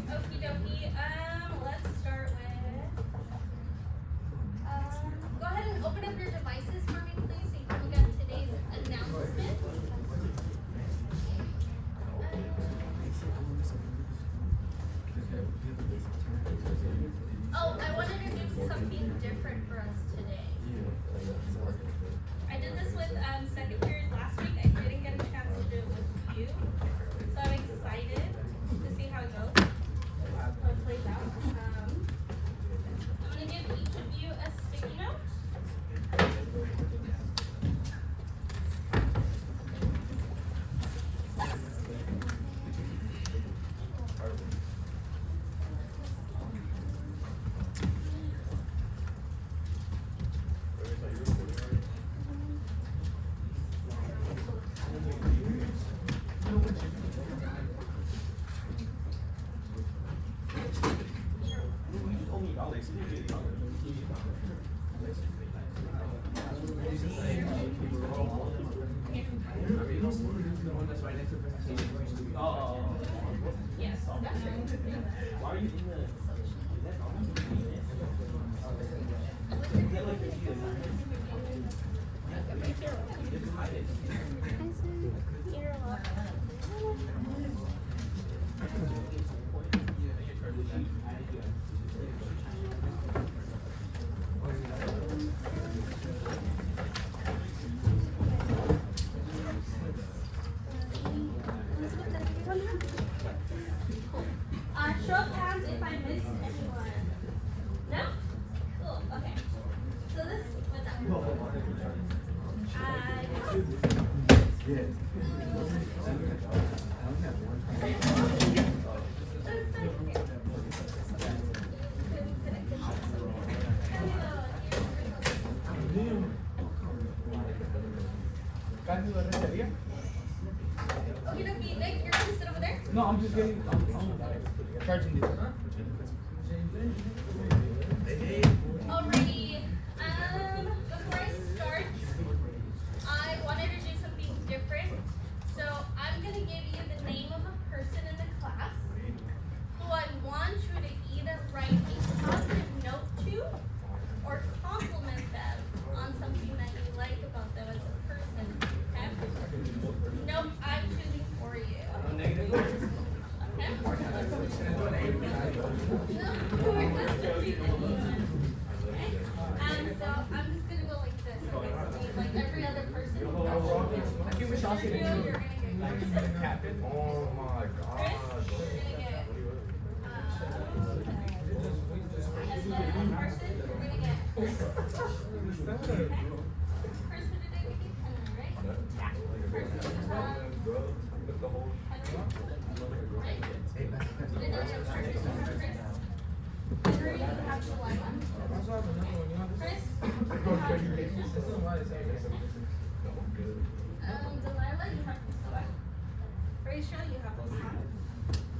Okie dokie. Let's start with. Go ahead and open up your devices for me, please, so you can look at today's announcement. Oh, I wanted to do something different for us today. I did this with second period last week. I didn't get a chance to do it with you, so I'm excited to see how it goes, how it plays out. I'm gonna give each of you a sticky note. Yes, that's right. Show of hands if I missed anyone. No? Cool, okay. So this, what's up? Okay, Nick, you're gonna sit over there? No, I'm just getting. I'm charging these. Alrighty. Before I start, I wanted to do something different. So I'm gonna give you the name of a person in the class who I want you to either write a positive note to or compliment them on something that you like about them as a person. Okay? Nope, I'm choosing for you. Okay? So I'm just gonna go like this. Okay, so like every other person. I think we shall see the You're gonna get captain. Oh my Chris, god. you're gonna get and then Carson, you're gonna get Chris. Okay. Chris, what did I give you? Henry, right? Yeah. Carson, Henry. Right? And then Chris, Henry, you have Delilah. Chris, you have Delilah, you have Priscilla. Rachel, you have Osman.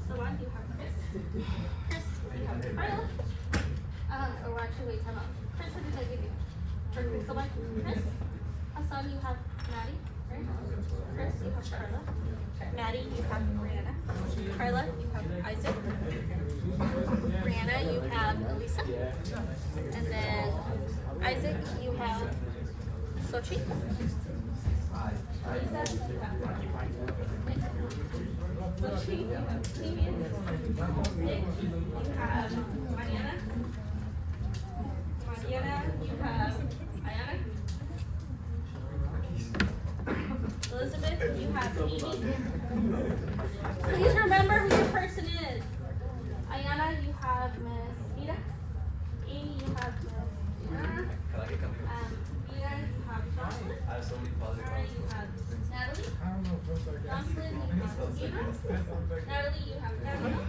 Sawan, you have Chris. Chris, you have Carla. Oh, actually, wait, time out. Chris, what did I give you? For Priscilla, Chris. Hassan, you have Maddie, right? Chris, you have Carla. Maddie, you have Brianna. Carla, you have Isaac. Brianna, you have Elisa. And then Isaac, you have Sochi. Lisa, you have Nick. Sochi, you have Stevie. Nick, you have Mariana. Mariana, you have Ayana. Elizabeth, you have Amy. Please remember who your person is. Ayana, you have Miss Vida. Amy, you have Miss Vida, you have Jocelyn. Sarah, you have Natalie. Jocelyn, you have Eva. Natalie, you have Daniel.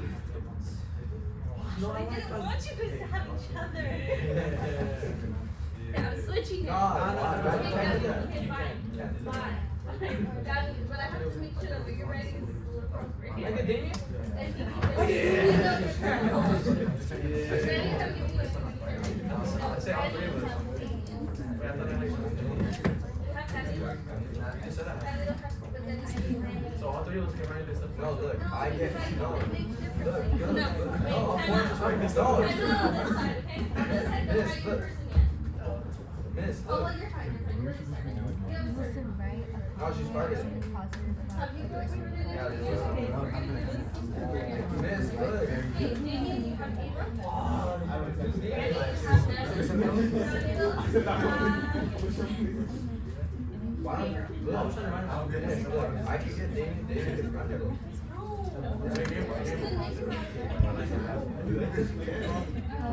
I didn't want you guys to have each other. Yeah, I'm switching it. Okay, fine. Fine. But I have to make sure that what you're writing is appropriate. Academia? And you know your turn. Granny, I'm giving you a Granny, you have Damian. You have Natalie. Natalie, but then I So all three of us can write this up. No, look, I get no. It makes difference. Look, No, look, wait, no, time I'm out. just writing this I down. know on this side, okay? On this side, don't Miss, write your look. person yet. Miss, Oh, look. well, you're fine, you're fine. You already started. You have a Listen, certain. right? Oh, she started. Positive about Have you guys written it? Yeah, this is- Okay, we're gonna do this. Miss, look. Hey, Damien, you have Ava? Why don't look, I'm trying to write out good names. Look, I can get David gets Brandon.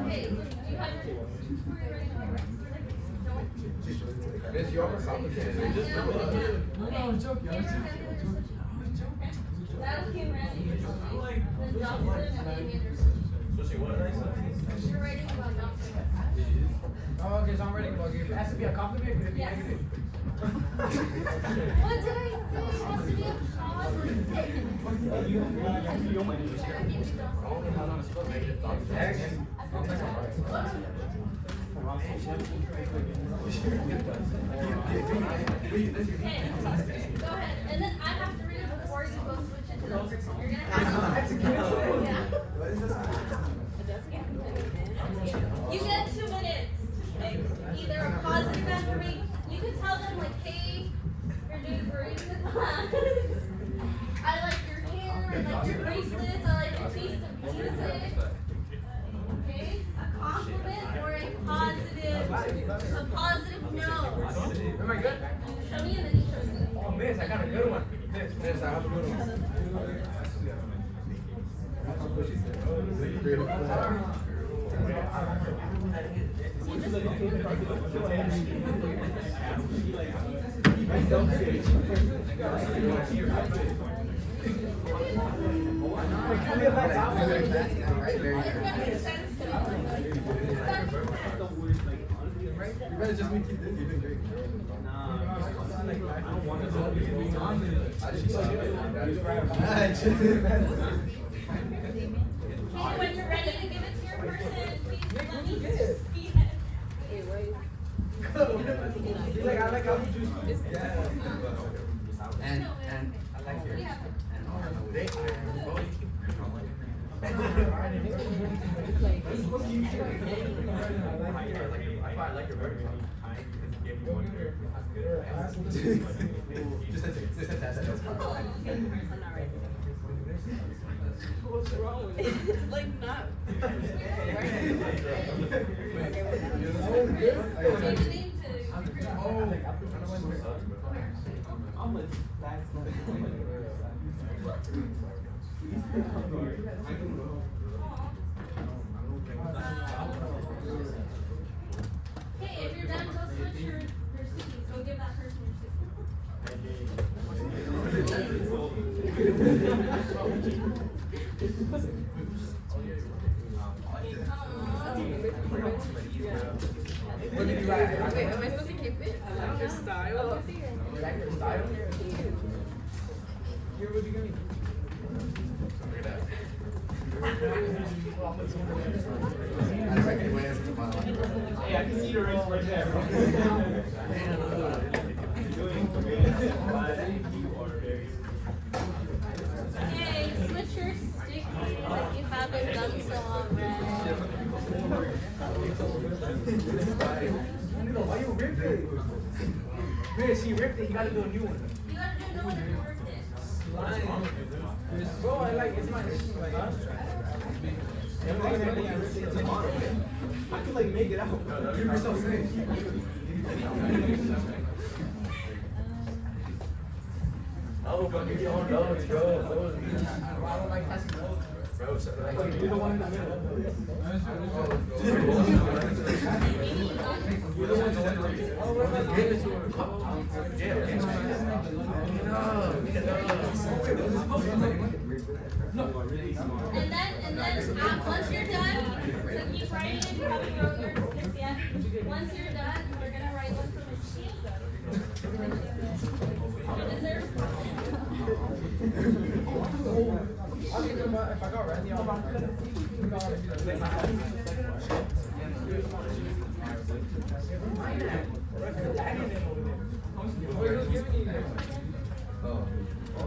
Okay, so do you have your, were you ready to write? No? Miss, you overcomplicated it. Just do it. That'll be Randy. Then Johnson and Damien are switching. Switching what? You're writing about Johnson. Oh, okay, so I'm ready to go. It has to be a compliment, could it be Yes. negative? What did I say? It has to be a positive. Okay, go ahead. And then I have to read it before you go switch it to those. You're gonna have to. Yeah. You get 2 minutes to pick either a positive affirmation. You can tell them like, hey, you're doing great in the class. I like your hair, I like your bracelets, I like your taste of music. Okay? A compliment or a positive no. Am I good? Show me and then you show me. Oh, miss, I got a good one. Miss, I have a good one. It's gonna make sense to me. You better just make it this. You're doing great. Okay, when you're ready to give it to your person, please let me see it. Like, I like how you do. And I like your I like your burger. Just a test. What's wrong with it? It's like not. Change the name to. Okay, if you're done, go switch your seats. Go give that person your seat. What did you write? Wait, am I supposed to keep it? I like your style. You like your style? You're really good. Hey, I can see your race right there. Okay, switch your sticky if you haven't done so already. Why you ripped it? Miss, he ripped it. You gotta do a new one. You gotta do no one who worked it. Bro, I like it's my I can like make it out. You're so sick. Oh, but you don't know, it's bro. I don't like passing notes. Bro, so like, You're the one in the middle. you're the one that oh, what about give it to her? And then once you're done, so keep writing if you haven't wrote your picks yet. Once you're done, we're gonna write one for Miss T. You deserve. If I got Randy,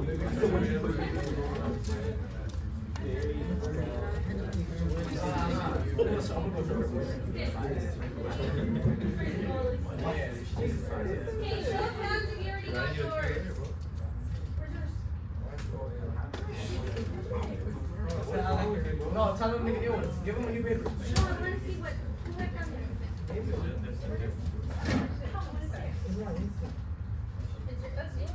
Okay, show of hands if you already got yours. Where's yours? No, tell him to make a new one. Give him a new paper. No, I want to see what who had done this. Come, what is it? That's yours.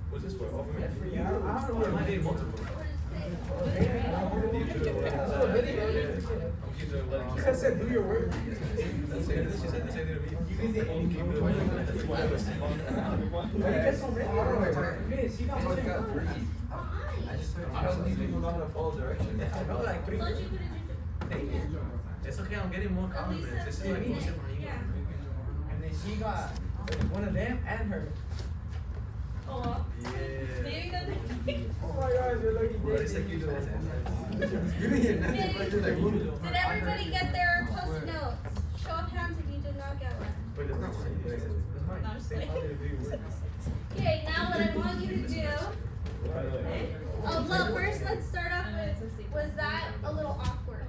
What's this for? Oh, for me? Yeah, I don't know. I did multiple. What does it say? I said do your work. She said the same thing to me. You busy and you keep doing it. Get some red. Miss, you got I one. got 3. I just don't need to go down the full direction. I got like 3. Told you, who did you do? Thank you. It's okay, I'm getting more compliments. This is like bullshit for me. Yeah. And then she got one of them and her. Oh. Yeah. Maybe the Oh my gosh, you're lucky. Bro, it's like you do this. You didn't hear nothing, bro. You're like, who? Did everybody get their post notes? Show of hands if you did not get one. Wait, that's not mine. That's mine. No, I'm just Same kidding. other do your work. Okay, now what I want you to do. Oh, well, first let's start off with, was that a little awkward?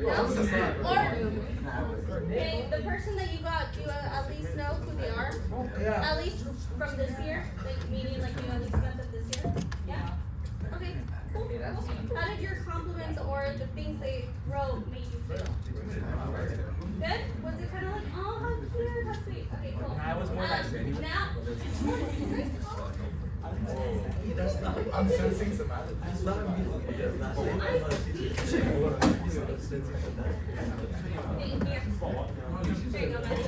No? Or, okay, the person that you got, do you at least know who they are? Yeah. At least from this year? Like, meaning like you at least met them this year? Yeah? Okay, cool, cool. How did your compliments or the things they wrote make you feel? Good? Was it kind of like, oh, how cute, how sweet? Okay, cool. I was more like Benny. Now, That's not. I'm sensing some attitude. That's not me. That's not me. Thank you. There you go, Maddie.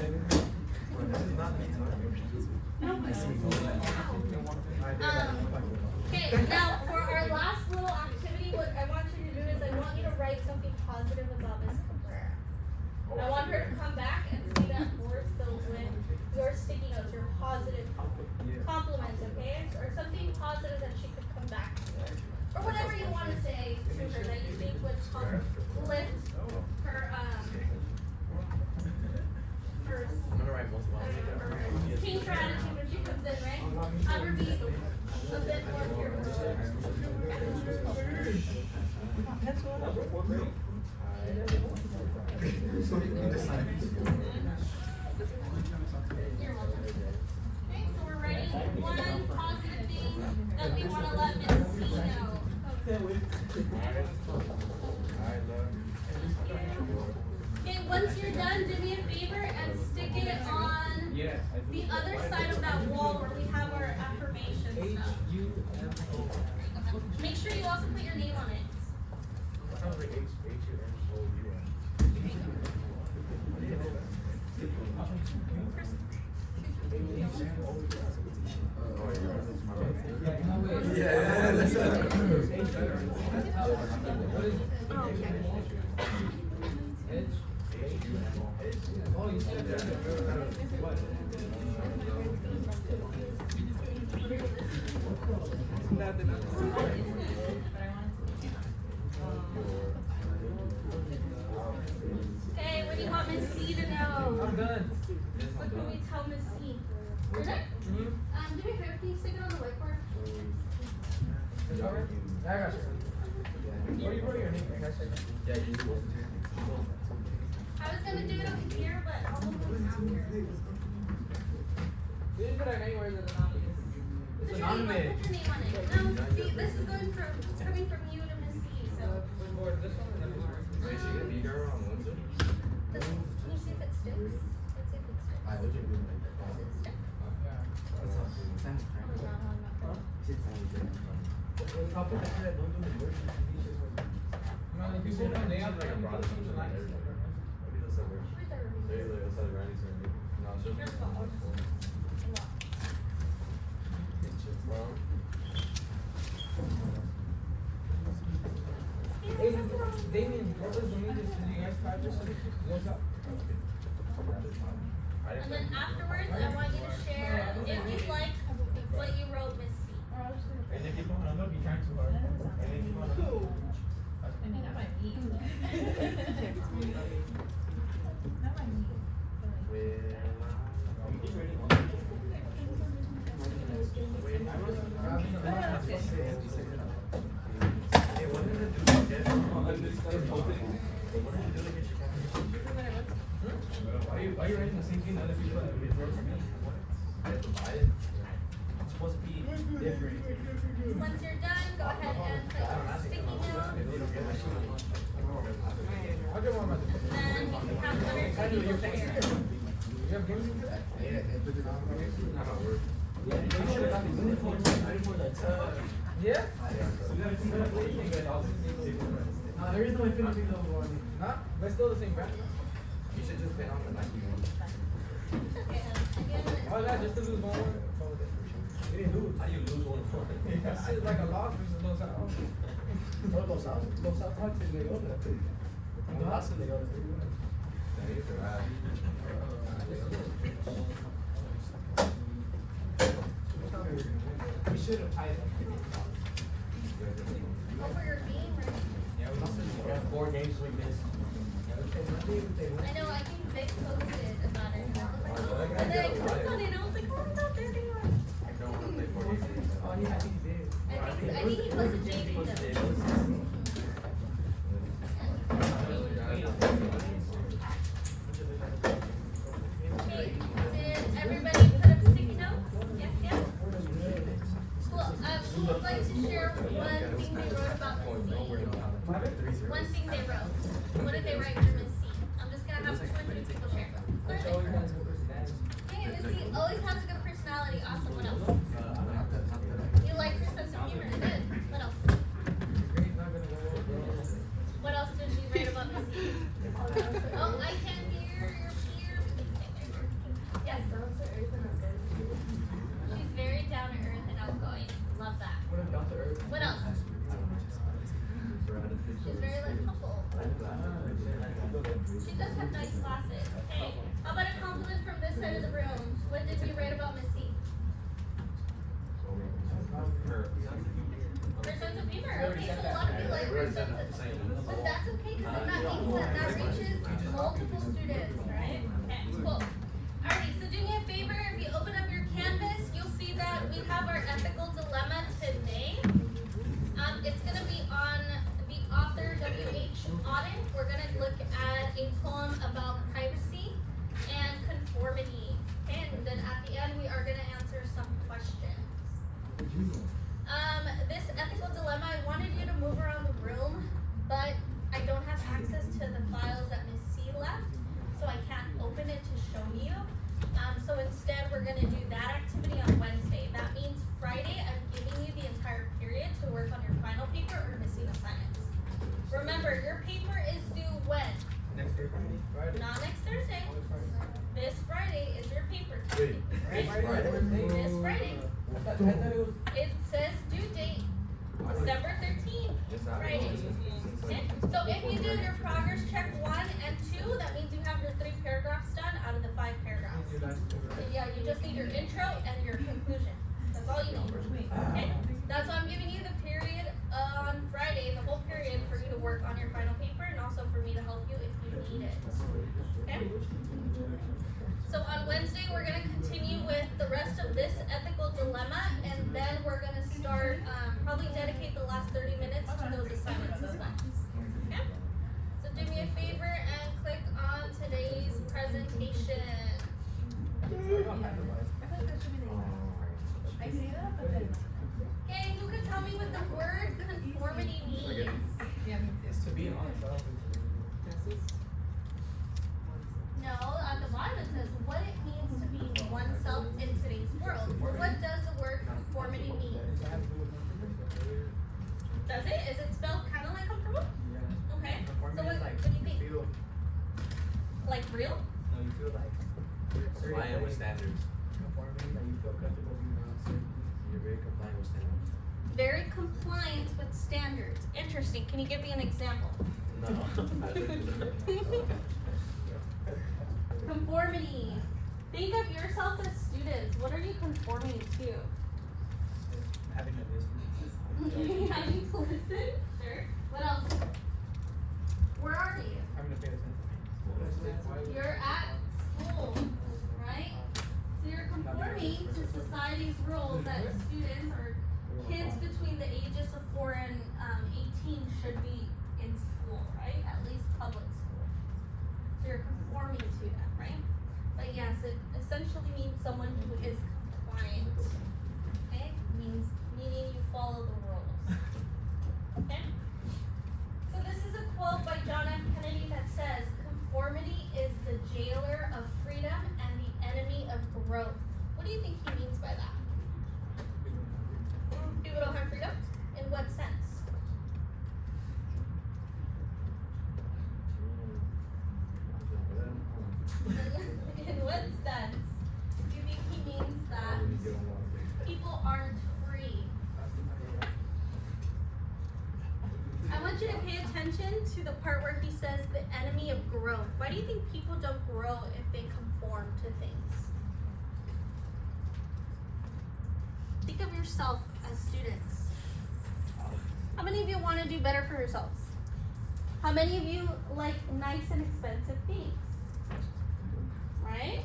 Okay, now for our last little activity, what I want you to do is I want you to write something positive about Miss Cabrera. I want her to come back and see that board filled with your sticky notes, your positive compliments, okay? Or something positive that she could come back to. Or whatever you want to say to her that you think would lift her, her, I'm gonna write multiple. change her attitude when she comes in, right? Have her be a bit more fearful. You're welcome. Okay, so we're writing one positive thing that we want to let Miss C know. Okay, once you're done, do me a favor and stick it on the other side of that wall where we have our affirmations stuff. Make sure you also put your name on it. Sounds like H-U-M-O-U. Yeah, that's Okay, what do you want Miss C to know? I'm done. What can we tell Miss C? You're done? Do me a favor, can you stick it on the whiteboard? I got you. What do you wrote your name? I got you. Yeah, you do. I was gonna do it up here, but I'll move it after. You didn't put our name where it's anonymous. It's Put your name on- anonymous. Put your name on it. No, this is going from, it's coming from you to Miss C, so. Or this one or this one? Wait, she gonna be here on Wednesday? Can you see if it sticks? Let's see if it sticks. I would do it like that. Does it stick? I'll put the head. Don't do the work. No, if you put my name, I'm gonna put something like this. Maybe that's like where- Where's our Maybe like outside Randy's or maybe. No, it's just- Here's the box. Well, Hey, Damien, what was the meeting? Did you guys practice? What's up? And then afterwards, I want you to share, if you'd like, what you wrote, Miss C. I'm gonna be trying too hard. I mean, that might be. That might be. well, Why are you writing the same thing other people have been for me? I have to buy it. It's supposed to be different. Once you're done, go ahead and put your sticky note. I'll get one about the Then you can have one or two people share. You have games for that? Not at work. Yeah, you should have got the uniform for the Yeah? there is no infinity level on it. Nah, but it's still the same brand. You should just put on the Nike one. Okay, again, All that just to lose one. It's all different. You didn't lose. How do you lose one for it? That's shit like a loss versus those out. Los Southhawks es de otra. Los Hawks es de otra. That is right. We should have tied up. go for your game, right? Yeah, we have 4 games like this. I know, I think Vic posted about it. And I was like, oh. And then I clicked on it and I was like, oh, it's out there. They are. I don't want to play 4 games. Oh, yeah, I think he did. I think he posted JV though. Okay, did everybody put up sticky notes? Yes, yes? Cool, who would like to share one thing they wrote about Miss C? One thing they wrote. What did they write for Miss C? I'm just gonna have 2 or 3 people share. Hey, Miss C always has a good personality. Awesome, what else? You like her sense of humor, good. What else? What else did you write about Miss C? Oh, I can hear your peer. Yes. She's very down to earth and outgoing. Love that. What else? She's very like humble. She does have nice glasses. Hey, how about a compliment from this side of the room? What did you write about Miss C? Her sense of humor. Okay, so a lot of you like her sense of humor. But that's okay, because then that means that reaches multiple students, right? Okay, cool. Alrighty, so do me a favor, if you open up your Canvas, you'll see that we have our ethical dilemma today. It's gonna be on the author W.H. Auden. We're gonna look at a poem about privacy and conformity. And then at the end, we are gonna answer some questions. This ethical dilemma, I wanted you to move around the room, but I don't have access to the files that Miss C left, so I can't open it to show you. So instead, we're gonna do that activity on Wednesday. That means Friday, I'm giving you the entire period to work on your final paper or missing assignments. Remember, your paper is due when? Next Friday. Not next Thursday. This Friday is your paper. Wait, Right? Friday? This Friday. I thought it was. It says due date, December 13th, Friday. Okay? So if you do your progress check 1 and 2, that means you have your 3 paragraphs done out of the 5 paragraphs. Yeah, you just need your intro and your conclusion. That's all you need. Okay? That's why I'm giving you the period on Friday, the whole period, for you to work on your final paper and also for me to help you if you need it. Okay? So on Wednesday, we're going to continue with the rest of this ethical dilemma, and then we're going to start, probably dedicate the last 30 minutes to those assignments as well. Okay? So do me a favor and click on today's presentation. Okay, who can tell me what the word conformity means? It's to be honest. No, at the bottom it says what it means to be oneself in today's world. Well, what does the word conformity mean? Does it? Is it spelled kind of like comfortable? Okay. So what do you think? Like real? No, you feel like Compliant with standards. conformity, like you feel comfortable being around certain people. You're very compliant with standards. Very compliant with standards. Interesting. Can you give me an example? No. Conformity. Think of yourself as students. What are you conforming to? Having a business. Having to listen? Sure. What else? Where are you? Having to pay attention. You're at school, right? So you're conforming to society's rules that students or kids between the ages of 4 and 18 should be in school, right? At least public school. So you're conforming to that, right? someone who is compliant. Okay? Meaning you follow the rules. Okay? So this is a quote by John F. Kennedy that says, "Conformity is the jailer of freedom and the enemy of growth." What do you think he means by that? People don't have freedom? In what sense? In what sense do you think he means that people aren't free? I want you to pay attention to the part where he says the enemy of growth. Why do you think people don't grow if they conform to things? Think of yourself as students. How many of you want to do better for yourselves? How many of you like nice and expensive things? Right?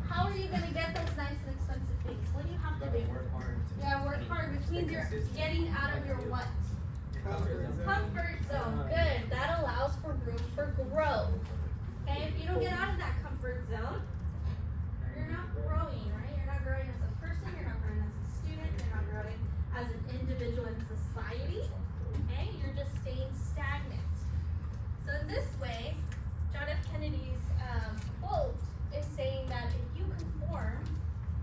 How are you going to get those nice and expensive things? What do you have to do? Work hard. You gotta work hard, which means you're getting out of your what? Comfort zone. Good. That allows for room for growth. Okay, if you don't get out of that comfort zone, you're not growing, right? You're not growing as a person, you're not growing as a student, you're not growing as an individual in society. Okay, you're just staying stagnant. So in this way, John F. Kennedy's quote is saying that if you conform,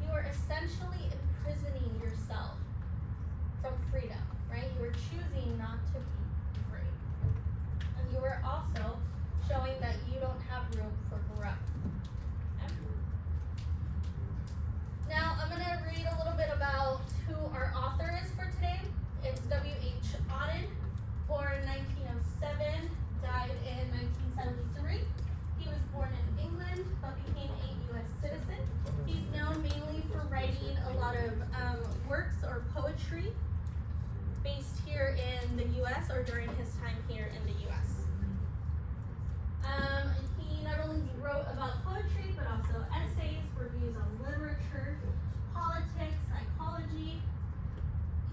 you are essentially imprisoning yourself from freedom, right? You are choosing not to be free. And you are also showing that you don't have room for growth. Okay? Now, I'm going to read a little bit about who our author is for today. It's W.H. Auden, born 1907, died in 1973. He was born in England, but became a U.S. citizen. He's known mainly for writing a lot of works or poetry based here in the U.S. or during his time here in the U.S. He not only wrote about poetry, but also essays, reviews on literature, politics, psychology.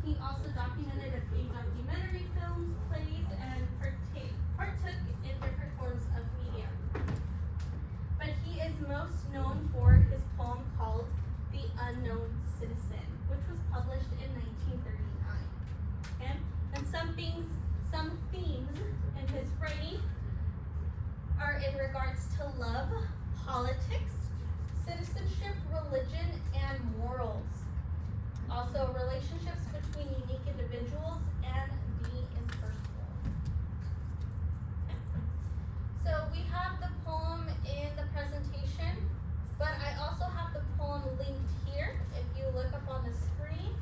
He also documented a few documentary films, plays, and partook in different forms of media. But he is most known for his poem called "The Unknown Citizen," which was published in 1939. Okay? And some themes in his writing are in regards to love, politics, citizenship, religion, and morals. Also, relationships between unique individuals and the impersonal. Okay. So we have the poem in the presentation, but I also have the poem linked here. If you look up on the screen,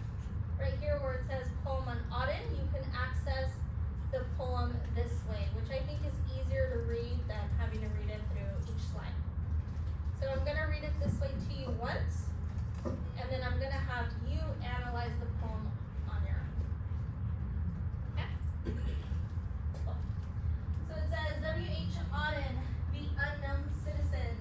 right here where it says Poem on Auden, you can access the poem this way, which I think is easier to read than having to read it through each slide. So I'm going to read it this way to you once, and then I'm going to have you analyze the poem on your own. Okay? Cool. So it says, W.H. Auden, The Unknown Citizen.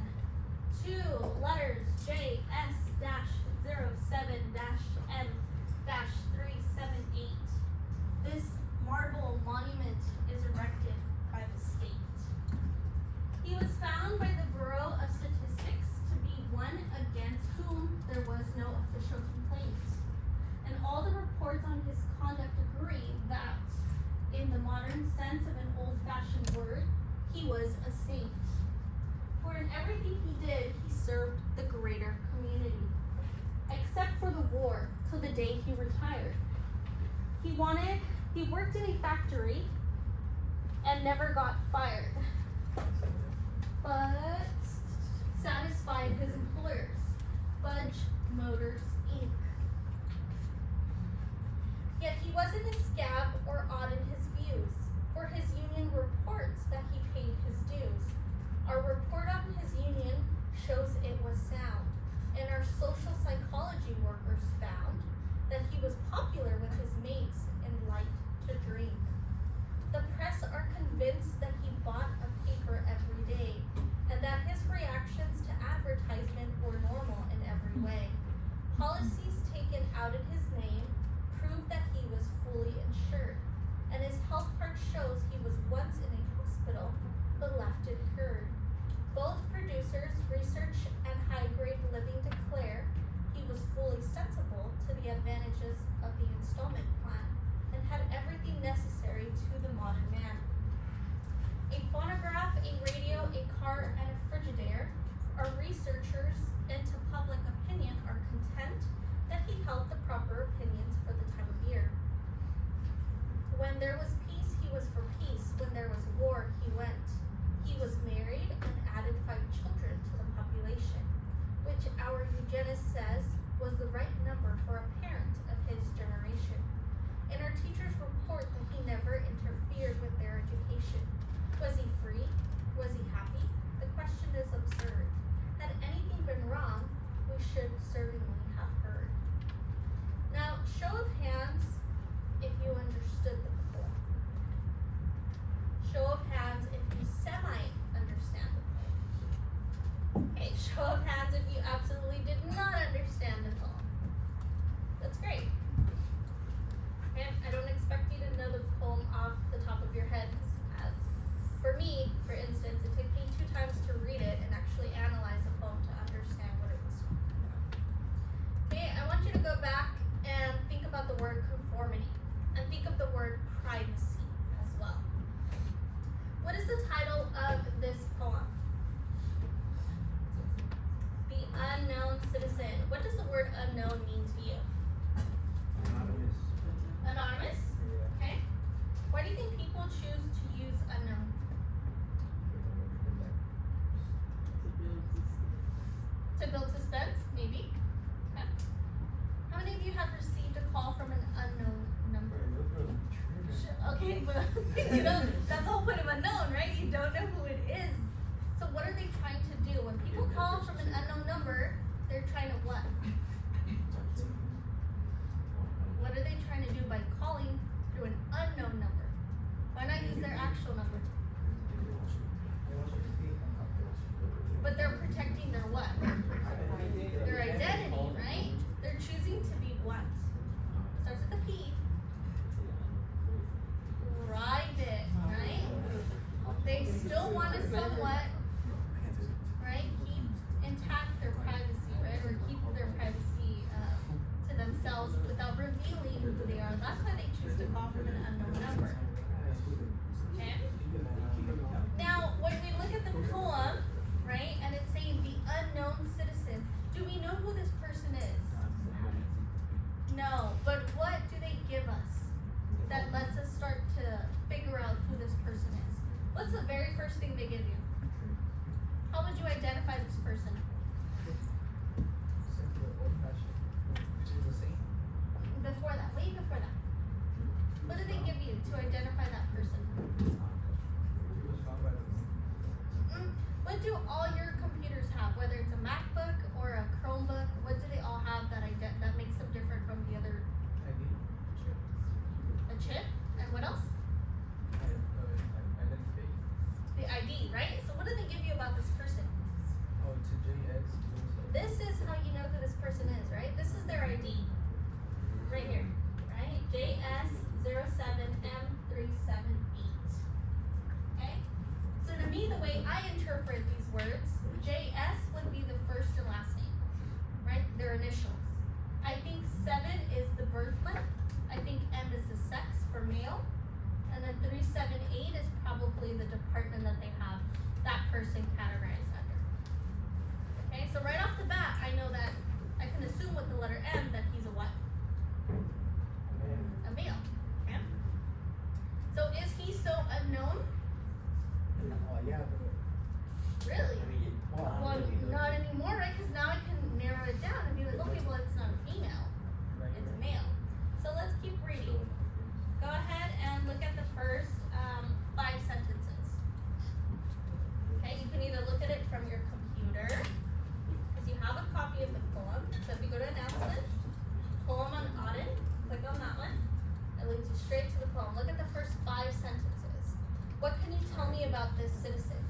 2 letters, JS-07-M-378. This marble monument is erected by the state. He was found by the Bureau of Statistics to be one against whom there was no official complaint. And all the reports on his conduct agree that, in the modern sense of an old-fashioned word, he was a saint. For in everything he did, he served the greater community. Except for the war, till the day he retired. He worked in a factory and never got fired, but satisfied his employers, Fudge Motors, Inc. Yet he wasn't a scab or odd in his views, for his union reports that he paid his dues. Our report on his union shows it was sound, and our social psychology workers found that he was popular with his mates and liked to drink. The press are convinced that he bought a paper every day, and that his reactions to advertisement were normal in every way. Policies taken out in his name prove that he was fully insured, and his health card shows he was once in a hospital but left it cured. Both producers, research financially sensible to the advantages of the installment plan and had everything necessary to the modern man. A phonograph, a radio, a car, and a frigidaire, our researchers into public opinion are content that he held the proper opinions for the time of year. When there was peace, he was for peace. When there was war, he went. He was married and added 5 children to the population, which our eugenist says was the right number for a parent of his generation. And our teachers report that he never interfered with their education. Was he free? Was he happy? The question is absurd. Had anything been wrong, we should certainly have heard. Now, show of hands if you understood the poem. Show of hands if you semi-understand the poem. Okay, show of hands if you absolutely did not understand the poem. That's great. Okay, I don't expect you to know the poem off the top of your head. For me, for instance, it took me 2 times to read it and actually analyze the poem to understand what it was talking about. Okay, I want you to go back and think about the word conformity and think of the word privacy as well. What is the title of this poem? The Unknown Citizen. What does the word unknown mean to you? Anonymous. Anonymous? Okay. Why do you think people choose to use unknown? To build suspense, maybe. Okay. How many of you have received a call from an unknown number? Okay, but you know, that's the whole point of unknown, right? You don't know who it is. So what are they trying to do? When people call from an unknown number, they're trying to what? What are they trying to do by calling through an unknown number? Why not use their actual number? But they're protecting their what? Their identity, right? They're choosing to be what? Starts with a P. Private, right? They still want to somewhat, right, keep intact their privacy, right? Or keep their privacy to themselves without revealing who they are. That's why they choose to call from an unknown number. Okay? Now, when we look at the poem, right, and it's saying the unknown citizen, do we know who this person is? No, but what do they give us that lets us start to figure out who this person is? What's the very first thing they give you? How would you identify this person? Before that, way before that. What do they give you to identify that person? What do all your computers have? Whether it's a MacBook or a Chromebook, what do they all have that that makes them different from the other? A chip? And what else? The ID, right? So what do they give you about this person? Oh, to JX. This is how you know who this person is, right? This is their ID. Right here, right? JS07M378. Okay? So to me, the way I interpret these words, JS would be the first and last name, right? Their initials. I think 7 is the birth month. I think M is the sex for male. And then 378 is probably the department that they have that person categorized under. Okay, so right off the bat, I know that I can assume with the letter M that he's a what? A male. Okay? So is he so unknown? Really? Well, not anymore, right? Because now I can narrow it down and be like, okay, well, it's not a female, it's a male. So let's keep reading. Go ahead and look at the first 5 sentences. Okay, you can either look at it from your computer, because you have a copy of the poem. So if you go to announcements, poem on audit, click on that one. It leads you straight to the poem. Look at the first 5 sentences. What can you tell me about this citizen?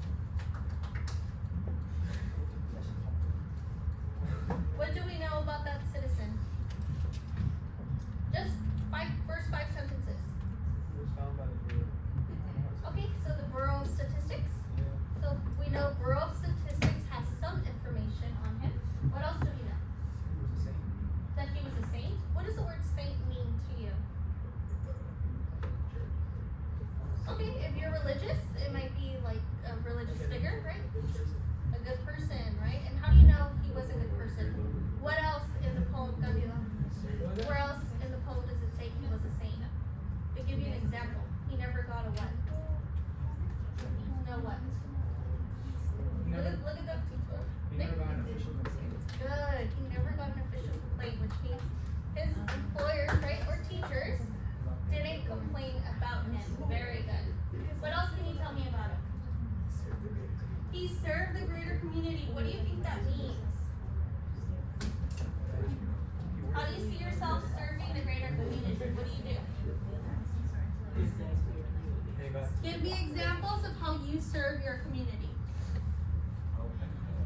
which means his employers, right, or teachers, didn't complain about him. Very good. What else can you tell me about him? He served the greater community. What do you think that means? How do you see yourself serving the greater community? What do you do? Give me examples of how you serve your community.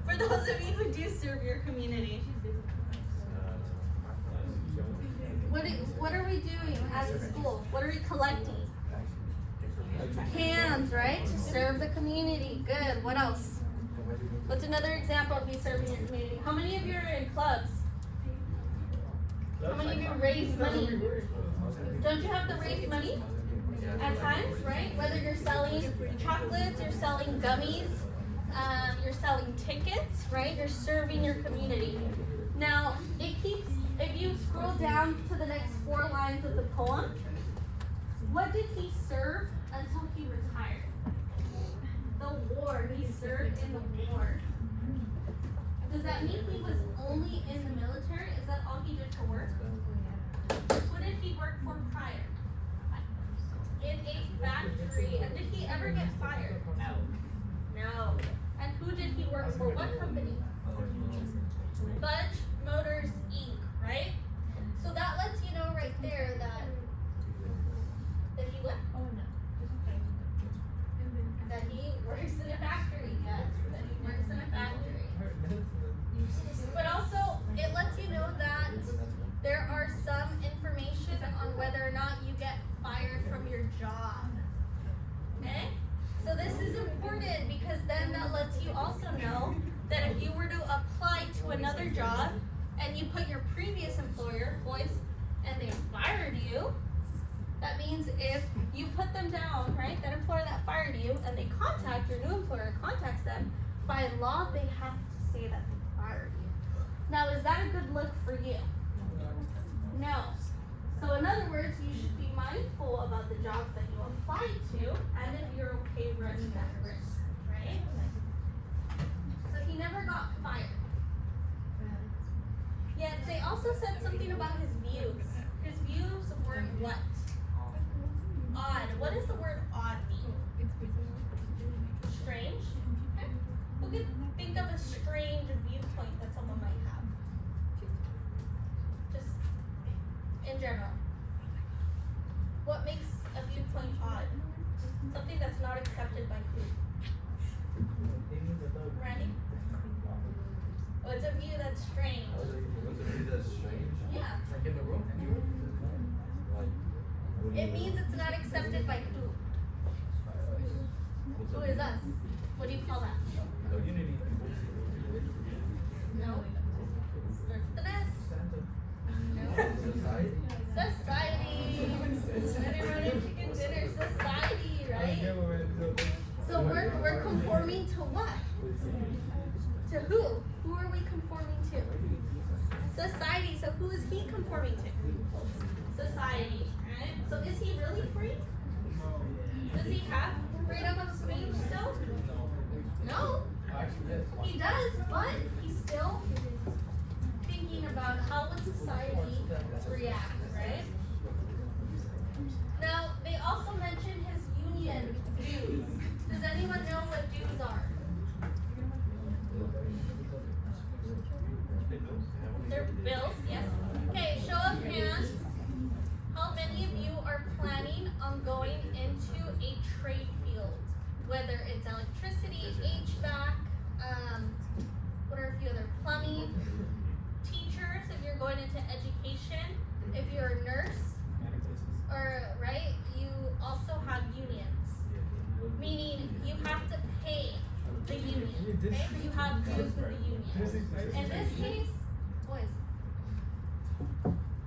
For those of you who do serve your community. What are we doing as a school? What are we collecting? Cans, right? To serve the community. Good. What else? What's another example of you serving your community? How many of you are in clubs? How many of you raise money? Don't you have to raise money? At times, right? Whether you're selling chocolates, you're selling gummies, you're selling tickets, right? You're serving your community. Now, if you scroll down to the next 4 lines of the poem, what did he serve until he retired? The war. He served in the war. Does that mean he was only in the military? Is that all he did for work? Who did he work for prior? In a factory. And did he ever get fired? No. And who did he work for? What company? Budge Motors Inc., right? So that lets you know right there that he what? That he works in a factory, yes. That he works in a factory. But also, it lets you know that there are some information on whether or not you get fired from your job. Okay? So this is important because then that lets you also know that if you were to apply to another job and you put your previous employer, boys, and they fired you, that means if you put them down, right, that employer that fired you, and they contact your new employer, contacts them, by law they have to say that they fired you. Now, is that a good look for you? No. So in other words, you should be mindful about the jobs that you apply to, and if you're okay running that risk, right? So he never got fired. Yet they also said something about his views. His views were what? Odd. What does the word odd mean? Strange? Okay. Who could think of a strange viewpoint that someone might have? Just in general. What makes a viewpoint odd? Something that's not accepted by who? Randy? What's a view that's strange? What's a view that's strange? Yeah. Like in the room? It means it's not accepted by who? Who is us? What do you call that? Unity. No. Earthness? No. Society? Society. Everyone in chicken dinner. Society, right? So we're conforming to what? To who? Who are we conforming to? Society. So who is he conforming to? Society. Right? So is he really free? Does he have freedom of speech still? No. He does, but he's still thinking about how would society react, right? Now, they also mentioned his union dues. Does anyone know what dues are? They're bills, yes. Okay, show of hands. How many of you are planning on going into a trade field? Whether it's electricity, HVAC, what are a few other plumbing, teachers, if you're going into education, if you're a nurse, or right, you also have unions. Meaning you have to pay the union. Okay? You have dues with the union. In this case, boys,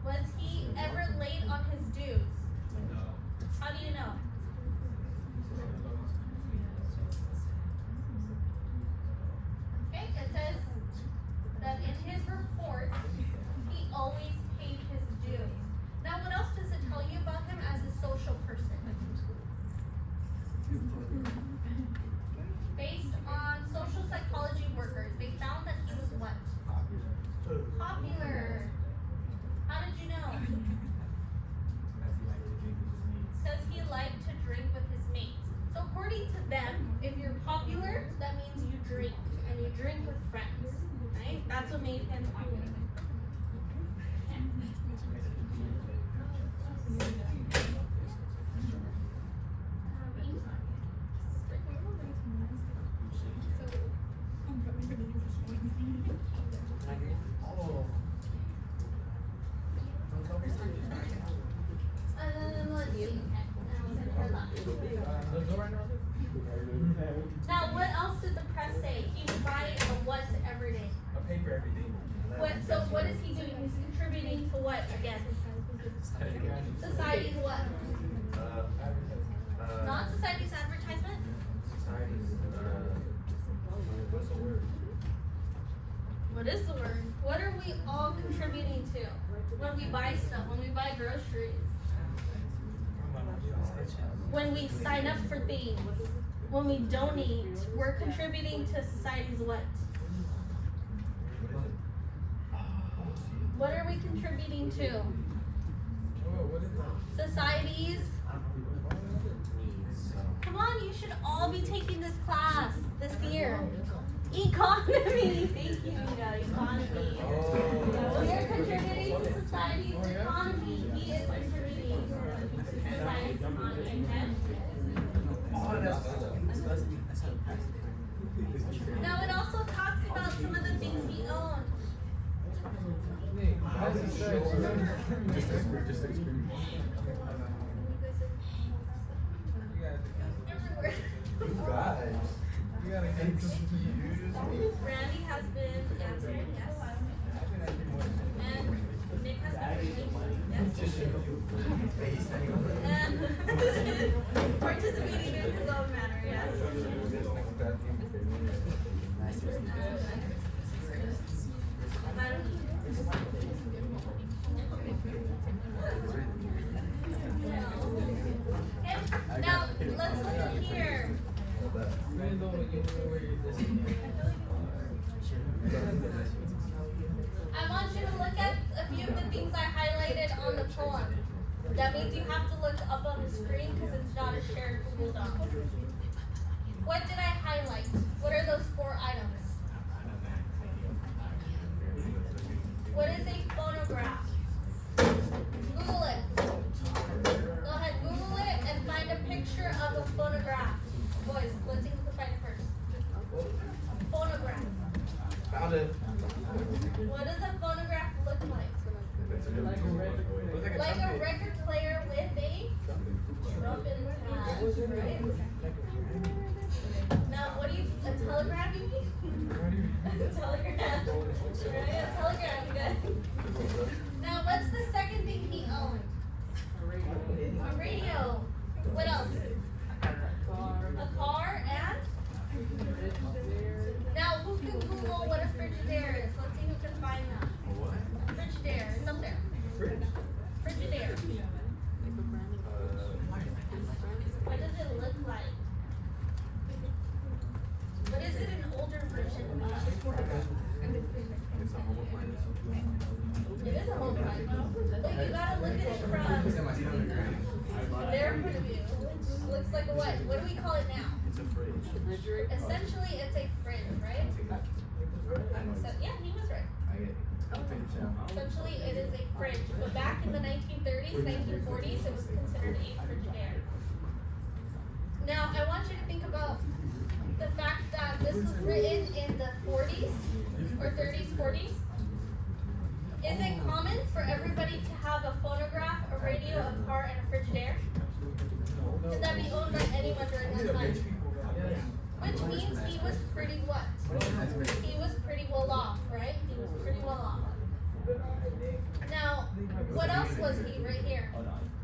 was he ever late on his dues? How do you know? Okay, it says that in his report, he always paid his dues. Now, what else does it tell you about him as a social person? Based on social psychology workers, they found that he was what? Popular. That's what made him cool. Oh. Let's see. The door right now? Now, what else did the press say? He was buying a what every day? A paper every day. So what is he doing? He's contributing to what again? Society's what? Not society's advertisement? Society's, what's the word? What is the word? What are we all contributing to when we buy stuff, when we buy groceries, when we sign up for things, when we donate? We're contributing to society's what? What are we contributing to? What is that? Society's. Come on, you should all be taking this class this year. Economy. Thank you, Nina. Economy. We are contributing to society's economy. He is contributing to society's economy. Now it also talks about some of the things he owned. Just experiment. Everywhere. You guys. You gotta get Randy has been answering yes. And Nick has been reading yes. And participating in his own manner, yes. Okay, now let's look at here. I want you to look at a few of the things I highlighted on the poem. That means you have to look up on the screen because it's not a shared Google Doc. What did I highlight? What are those 4 items? What is a phonograph? Google it. Go ahead, Google it and find a picture of a phonograph. Boys, let's see who can find it first. A phonograph. Found it. What does a phonograph look like? Like a record player with a trumpet attached, right? Now, what do you, a telegram you mean? A telegram. Right, a telegram, good. Now, what's the second thing he owned? A radio. What else? A car and? Now, who can Google what a Frigidaire is? Let's see who can find that. Frigidaire, it's up there. Frigidaire. What does it look like? What is it an older version of? It's a home appliance. It is a home appliance. But you gotta look at it from their point of view. Looks like a what? What do we call it now? It's a fridge. Essentially, it's a fridge, right? So, yeah, he was right. Essentially, it is a fridge. But back in the 1930s, 1940s, it was considered a Frigidaire. Now, I want you to think about the fact that this was written in the 40s or 30s, 40s. Is it common for everybody to have a phonograph, a radio, a car, and a Frigidaire? Could that be owned by anyone during that time? Which means he was pretty what? He was pretty well off, right? He was pretty well off. Now, what else was he right here?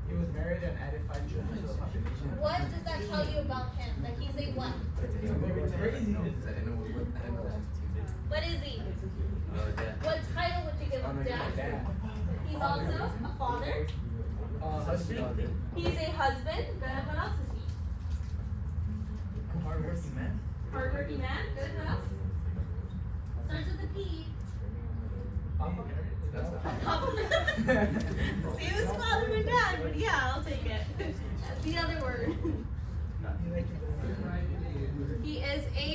He was married and added 5 children to the population. What does that tell you about him? That he's a what? What is he? What title would you give him? Dad? He's also a father. Husband. He's a husband. Good. What else is he? Hardworking man. Hardworking man. Good. What else? Starts with a P. See, it was father and dad, but yeah, I'll take it. The other word. He is a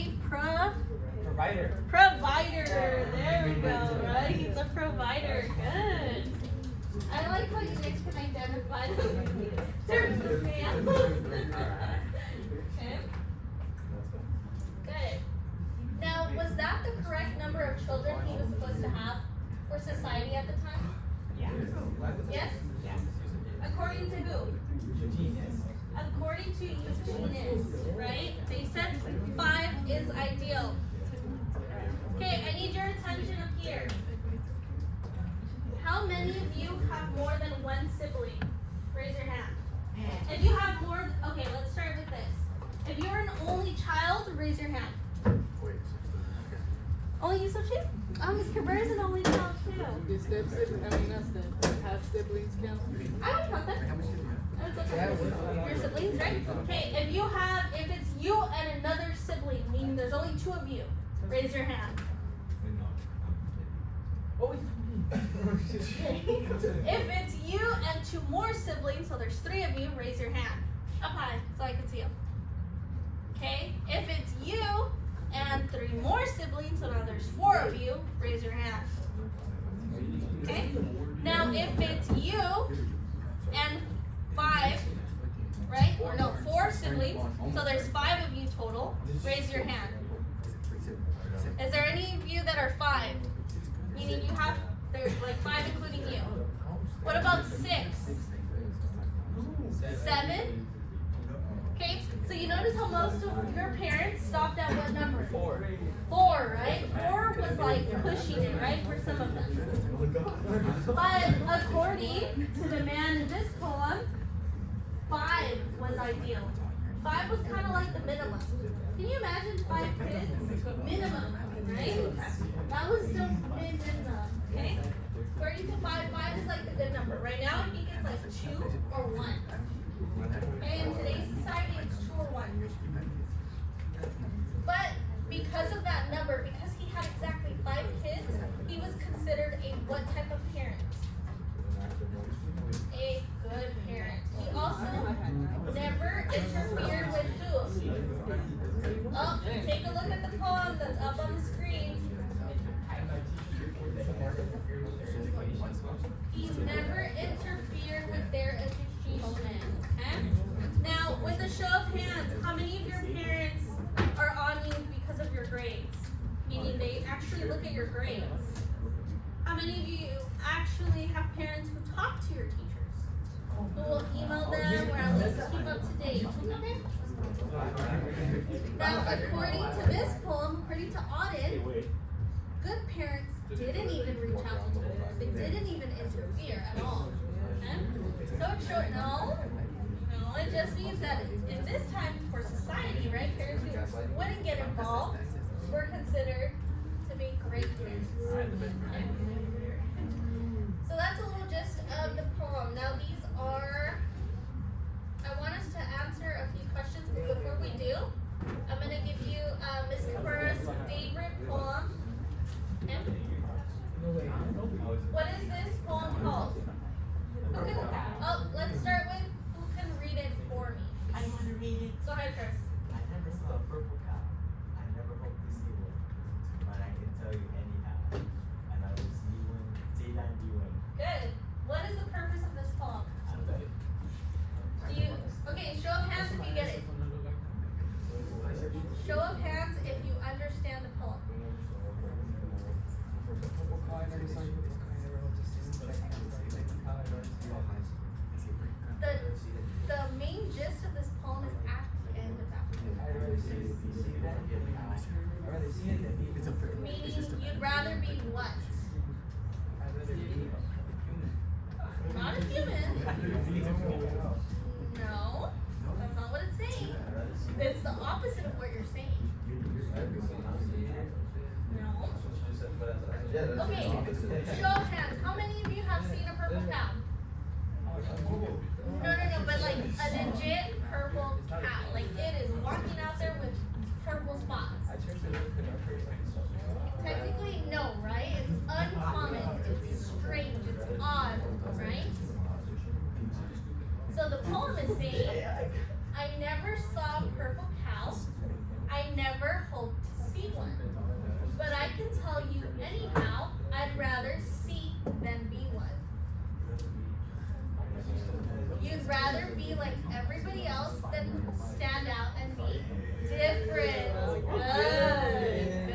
Provider. provider. There we go. I like how you guys can identify them. There's the man. Okay. Good. Now, was that the correct number of children he was supposed to have for society at the time? Yeah. Yes? According to who? According to Eugenius, right? They said 5 is ideal. Okay, I need your attention up here. How many of you have more than one sibling? Raise your hand. If you have more, okay, let's start with this. If you're an only child, raise your hand. Only you, so cheap? Miss Cabrera's an only child too. Is step siblings, I mean, not step, half siblings count? I would count that. That's okay. Your siblings, right? Okay, if it's you and another sibling, meaning there's only 2 of you, raise your hand. Oh, If it's you and 2 more siblings, so there's 3 of you, raise your hand. Up high, so I can see them. Okay, if it's you and 3 more siblings, so now there's 4 of you, raise your hand. Okay, now if it's you and 5, right? Or no, 4 siblings, so there's 5 of you total, raise your hand. Is there any of you that are 5? Meaning you have, there's like 5 including you. What about 6? 7? Okay, so you notice how most of your parents stopped at what number? 4, right? 4 was like pushing it, right, for some of them. But according to the man in this poem, 5 was ideal. 5 was kind of like the minimum. Can you imagine 5 kids? Minimum, right? That was still minimum, okay? According to 5 is like the good number. Right now, I think it's like 2 or 1. Okay, in today's society, it's 2 or 1. But because of that number, because he had exactly 5 kids, he was considered a what type of parent? A good parent. He also never interfered with who? Oh, take a look at the poem that's up on the screen. He never interfered with their education. Okay? Now, with a show of hands, how many of your parents are on you because of your grades? Meaning they actually look at your grades. How many of you actually have parents who talk to your teachers? Who will email them or at least keep up to date? Okay? Now, according to this poem, according to Auden, good parents didn't even reach out to teachers. They didn't even interfere at all. Okay? So it's short. No, it just means that in this time for society, right, parents who wouldn't get involved were considered to be great parents. Okay? So that's a little gist of the poem. Now these are, I want us to answer a few questions, but before we do, I'm going to give you Ms. Cabrera's favorite poem. Okay? What is this poem called? Who can, let's start with who can read it for me. I want to read it. Go ahead, Chris. I never saw a purple cow. I never hope to see one. But I can tell you anyhow. And I will see that you win. Good. What is the purpose of this poem? Do you, okay, show of hands if you get it. Show of hands if you understand the poem. The main gist of this poem is at the end of that poem. Meaning you'd rather be what? Not a human. No, that's not what it's saying. It's the opposite of what you're saying. No. Okay, show of hands. How many of you have seen a purple cow? No, but like a legit purple cow. Like it is walking out there with purple spots. Technically, no, right? It's uncommon. It's strange. It's odd, right? So the poem is saying, I never saw a purple cow. I never hoped to see one. But I can tell you anyhow, I'd rather see than be one. be like everybody else, then stand out and be different. Good.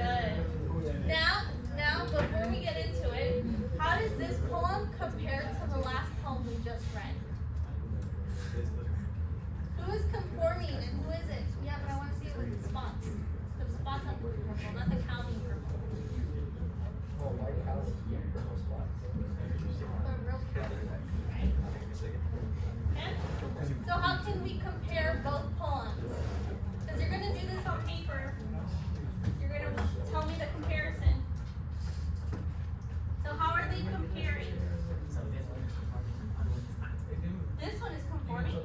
Now, before we get into it, how does this poem compare to the last poem we just read? Who is conforming and who isn't? Yeah, but I want to see it with the spots. The spots on the purple, not the counting purple. Oh, White House, purple spots. The real counting, right? Okay? So how can we compare both poems? Because you're going to do this on paper. You're going to tell me the comparison. So how are they comparing? This one is conforming.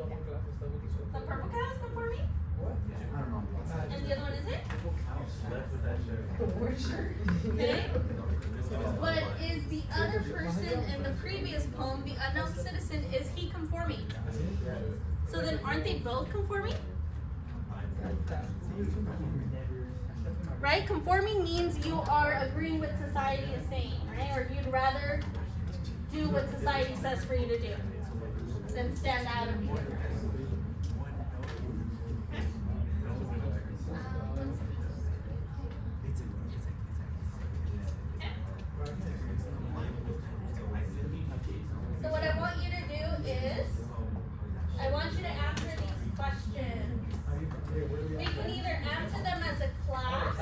The purple cow is conforming? What? And the other one isn't? Left with that shirt. Okay. But is the other person in the previous poem, the unknown citizen, is he conforming? So then aren't they both conforming? Right? Conforming means you are agreeing with society is saying, right? Or you'd rather do what society says for you to do than stand out of you. So what I want you to do is, I want you to answer these questions. We can either answer them as a class,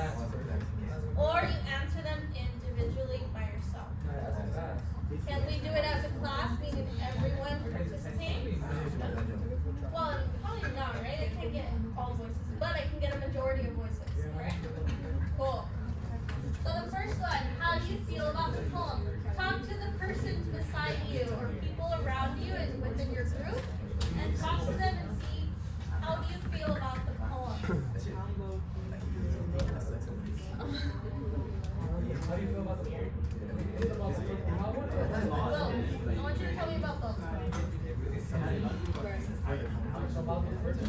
or you answer them individually by yourself. Can we do it as a class, meaning everyone participates? Well, probably not, right? I can't get all voices, but I can get a majority of voices, correct? Cool. So the first one, how do you feel about the poem? Talk to the person beside you or people around you and within your group, and talk to them and see how do you feel about the poem. How do you feel about the poem? Well, I want you to tell me about both. About the first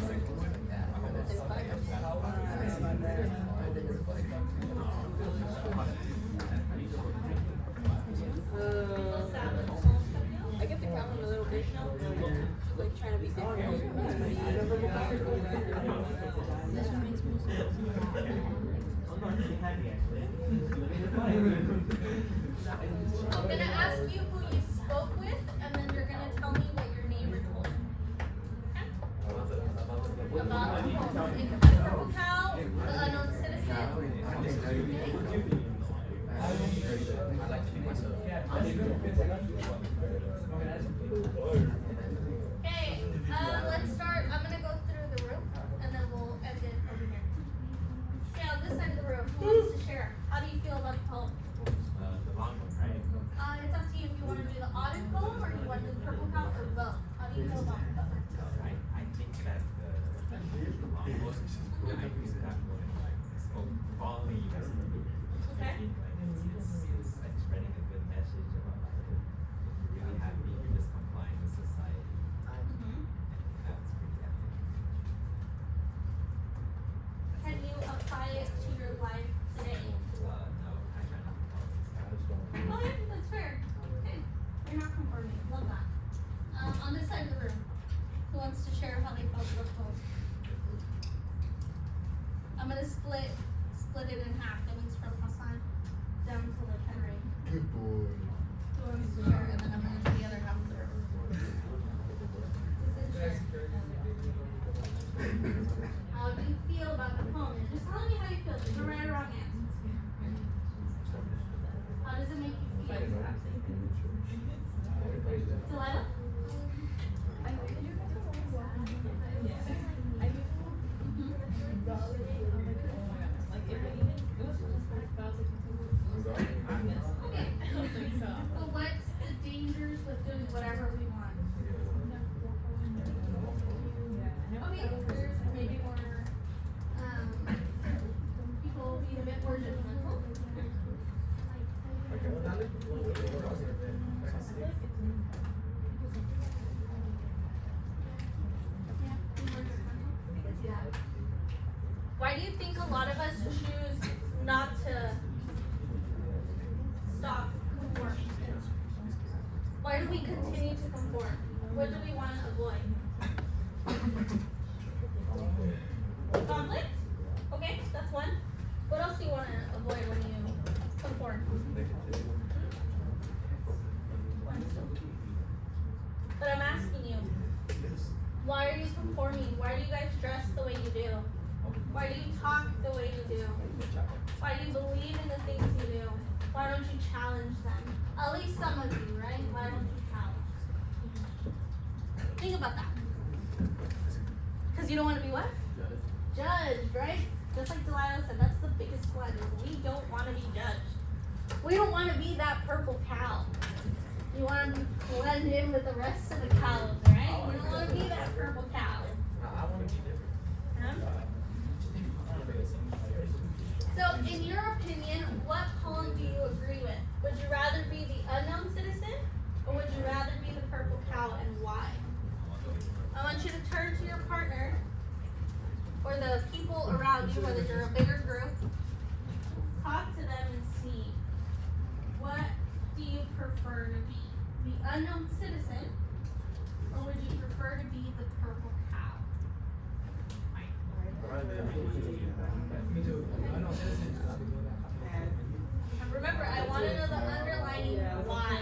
I get the comment a little bit, like trying to be different. This one makes more sense. I'm gonna ask you who you spoke with, and then you're gonna tell me what your neighbor told you. Okay? About the poem. It could be Purple Cow, the unknown citizen. I like to be myself. Okay, let's start. I'm gonna go through the room, and then we'll end it over here. Okay, on this side of the room, who wants to share? How do you feel about the poem? The long one, right? It's up to you if you want to do the audit poem or you want to do the Purple Cow or both. How do you feel about both? I think that the long one, I use that one like following you guys. Okay. It's like spreading a good message about like you're really happy, you're just complying with society. Mhm. That's pretty epic. Can you apply it to your life today? No, I try not to follow this. Oh, yeah, that's fair. Okay, you're not conforming. Love that. On this side of the room, who wants to share how they felt about the poem? I'm gonna split it in half. That means from Hassan down to like Henry. Good boy. Who wants to share? And then I'm gonna do the other half of the room. How do you feel about the poem? Just tell me how you feel. There's no right or wrong answer. How does it make you feel? Delilah? Okay. So what's the dangers with doing whatever we want? Okay, there's maybe more, people being a bit more judgmental. Why do you think a lot of us choose not to stop conforming? Why do we continue to conform? What do we want to avoid? Conflict? Okay, that's one. What else do you want to avoid when you conform? But I'm asking you, why are you conforming? Why do you guys dress the way you do? Why do you talk the way you do? Why do you believe in the things you do? Why don't you challenge them? At least some of you, right? Why don't you challenge? Think about that. Because you don't want to be what? Judged, right? Just like Delilah said, that's the biggest one, is we don't want to be judged. We don't want to be that purple cow. You want to blend in with the rest of the cows, right? You don't want to be that purple cow. I want to be different. Huh? So, in your opinion, what column do you agree with? Would you rather be the unknown citizen, or would you rather be the purple cow, and why? I want you to turn to your partner, or the people around you, whether you're a bigger group. Talk to them and see, what do you prefer to be? The unknown citizen, or would you prefer to be the purple cow? Me too. I know citizens. Remember, I want to know the underlining why.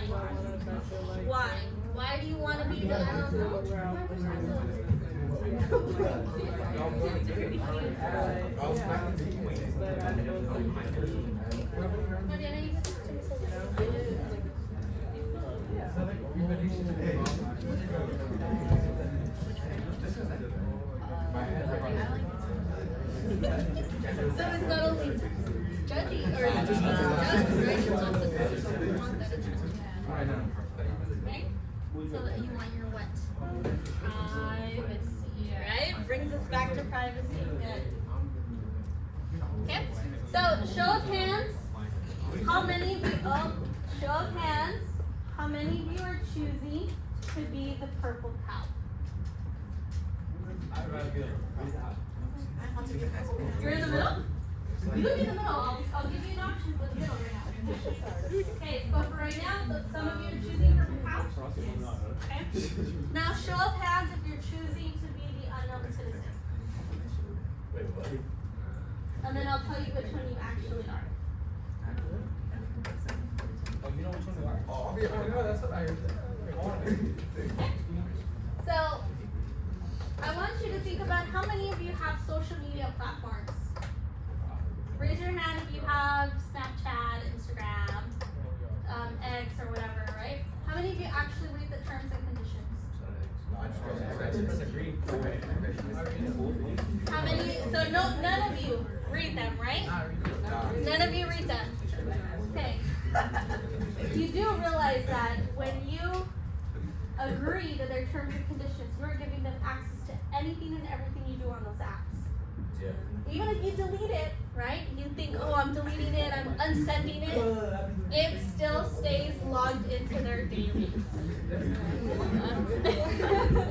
Why? Why do you want to be the unknown? Mariana, you just so it's not only judging, or just judging, right? It's also you want that attention. Right? So that you want your what? Privacy, right? Brings us back to privacy. Good. Okay. So show of hands. How many of you? Oh, show of hands. How many of you are choosing to be the purple cow? You're in the middle? You can be in the middle. I'll give you an option for the middle right now. Okay, but for right now, some of you are choosing purple cow. Okay. Now show of hands if you're choosing to be the unknown citizen. And then I'll tell you which one you actually are. Oh, you know which one you are? Oh, no, that's what I heard. So, I want you to think about how many of you have social media platforms. Raise your hand if you have Snapchat, Instagram, X, or whatever, right? How many of you actually read the terms and conditions? How many? So none of you read them, right? None of you read them. Okay. You do realize that when you agree to their terms and conditions, you're giving them access to anything and everything you do on those apps. Yeah. Even if you delete it, right? You think, oh, I'm deleting it, I'm unsending it. It still stays logged into their database.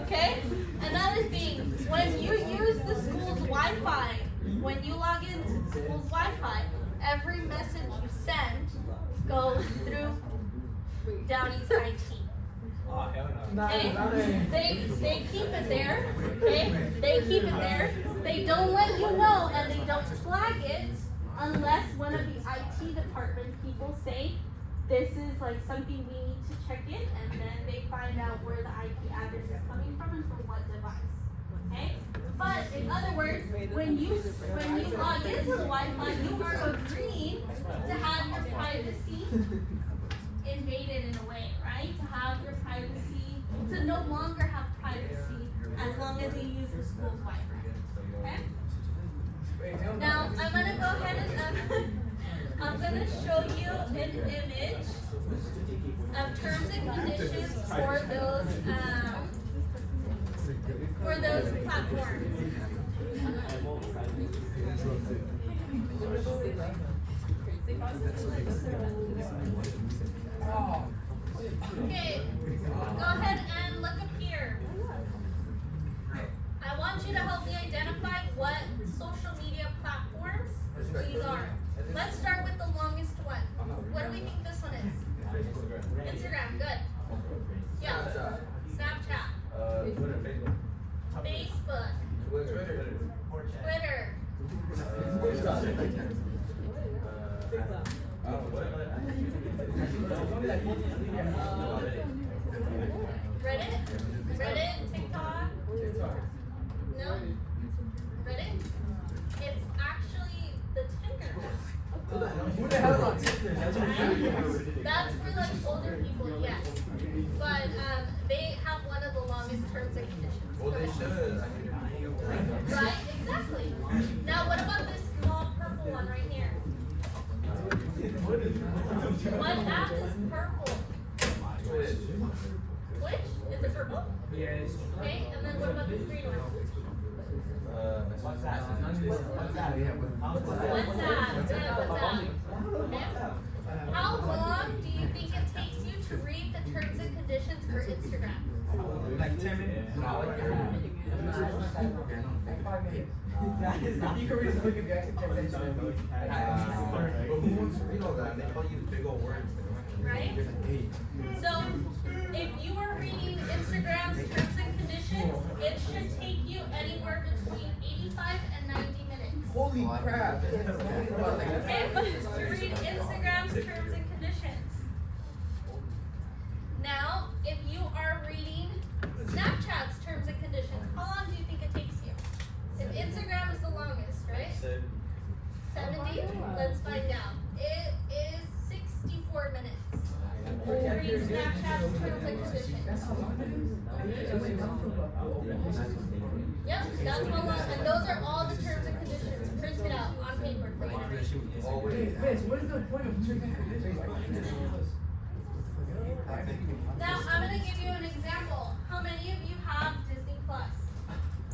Okay? Another thing, when you use the school's Wi-Fi, when you log into the school's Wi-Fi, every message you send goes through Downey's IT. Oh, hell no. Okay? They keep it there. Okay? They keep it there. They don't let you know, and they don't flag it unless one of the IT department people say this is like something we need to check in, and then they find out where the IP address is coming from and from what device. Okay? But in other words, when you log into the Wi-Fi, you are agreeing to have your privacy invaded in a way, right? To have your privacy, to no longer have privacy as long as you use the school's Wi-Fi. Okay? Now I'm gonna go ahead and I'm gonna show you an image of terms and conditions for those platforms. Okay, go ahead and look up here. I want you to help me identify what social media platforms these are. Let's start with the longest one. What do we think this one is? Instagram, good. Yeah. Snapchat. Twitter, Facebook. Reddit, TikTok. No? Reddit? It's actually the Tinder. Who the hell is on Tinder? That's for like older people, yes. But they have one of the longest terms and conditions. Well, they should. Right? Exactly. Now what about this small purple one right here? What app is purple? Which? Is it purple? Yes. Okay, and then what about this green one? What's that? WhatsApp. Yeah, WhatsApp. Okay. How long do you think it takes you to read the terms and conditions for Instagram? Like 10 minutes. You can read the book if you actually check that shit. But who wants to read all that? They call you big old words. Right? So, if you are reading Instagram's terms and conditions, it should take you anywhere between 85 and 90 minutes. Holy crap. Okay, to read Instagram's terms and conditions. Now, if you are reading Snapchat's terms and conditions, how long do you think it takes you? If Instagram is the longest, right? 70? Let's find out. It is 64 minutes. Read Snapchat's terms and conditions. Yep, that's how long, and those are all the terms and conditions printed out on paper for you to read. Vince, what is the point of terms and conditions? Now, I'm going to give you an example. How many of you have Disney Plus?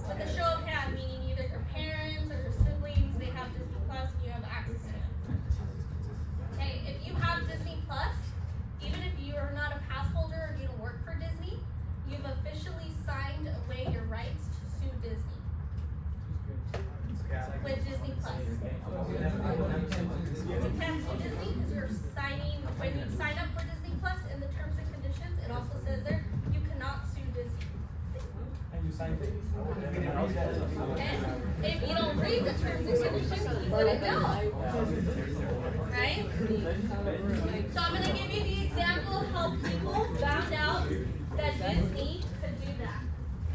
With a show of hand, meaning either your parents or your siblings, they have Disney Plus and you have access to it. Okay, if you have Disney Plus, even if you are not a pass holder or you don't work for Disney, you've officially signed away your rights to sue Disney. With Disney Plus. You can't sue Disney because you're signing, when you sign up for Disney Plus in the terms and conditions, it also says there, you cannot sue Disney. And you signed it. Okay? If you don't read the terms and conditions, you wouldn't know. Right? So I'm going to give you the example of how people found out that Disney could do that.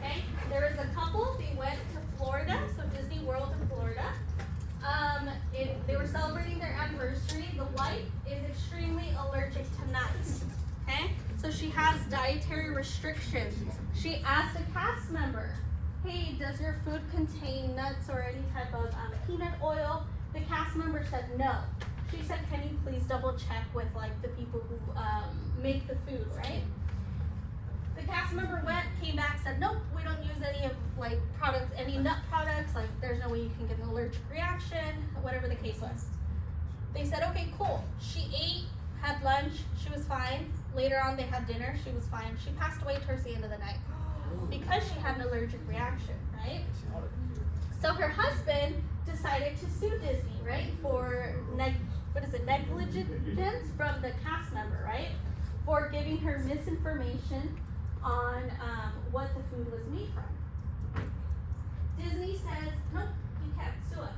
Okay? There was a couple, they went to Florida, so Disney World in Florida. They were celebrating their anniversary. The wife is extremely allergic to nuts. Okay? So she has dietary restrictions. She asked a cast member, hey, does your food contain nuts or any type of peanut oil? The cast member said no. She said, can you please double check with like the people who make the food, right? The cast member went, came back, said, nope, we don't use any of like products, any nut products, like there's no way you can get an allergic reaction, whatever the case was. They said, okay, cool. She ate, had lunch, she was fine. Later on they had dinner, she was fine. She passed away towards the end of the night because she had an allergic reaction, right? So her husband decided to sue Disney, right? For negligence from the cast member, right? For giving her misinformation on what the food was made from. Disney says, nope, you can't sue us.